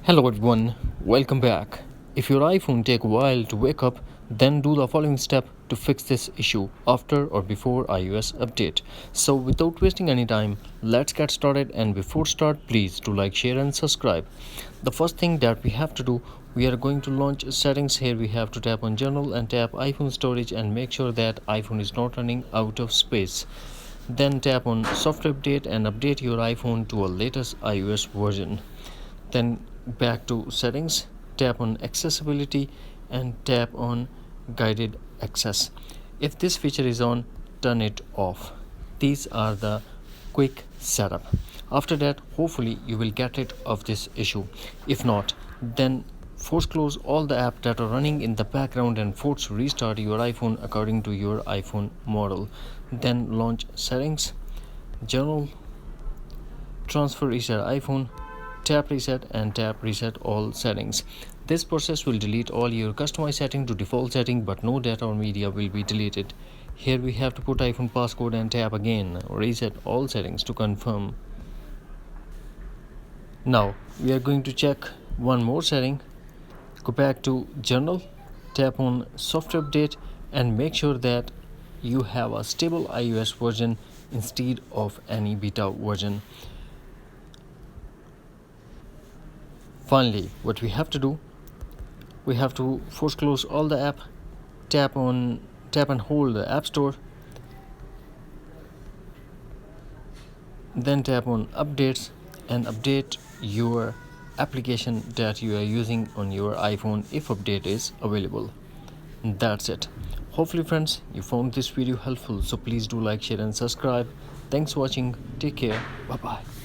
Hello everyone, welcome back. If your iPhone take a while to wake up, then do the following step to fix this issue after or before iOS update. So without wasting any time, let's get started, and before start please do like, share and subscribe. The first thing that we have to do, we are going to launch settings. Here we have to tap on general and tap iPhone storage and make sure that iPhone is not running out of space. Then tap on software update and update your iPhone to a latest iOS version. Then back to settings, tap on accessibility and tap on guided access. If this feature is on, turn it off. These are the quick setup. After that, hopefully you will get rid of this issue. If not, then force close all the apps that are running in the background and force restart your iPhone according to your iPhone model. Then launch settings, general, transfer reset iPhone, tap reset and tap reset all settings. This process will delete all your customized setting to default setting, but no data or media will be deleted. Here we have to put iPhone passcode and tap again reset all settings to confirm. Now we are going to check one more setting. Go back to general, tap on software update and make sure that you have a stable iOS version instead of any beta version. Finally, what we have to do, we have to force close all the app, tap and hold the app store, then tap on updates and update your application that you are using on your iPhone if update is available. That's it. Hopefully friends, you found this video helpful, so please do like, share and subscribe. Thanks for watching. Take care. Bye bye.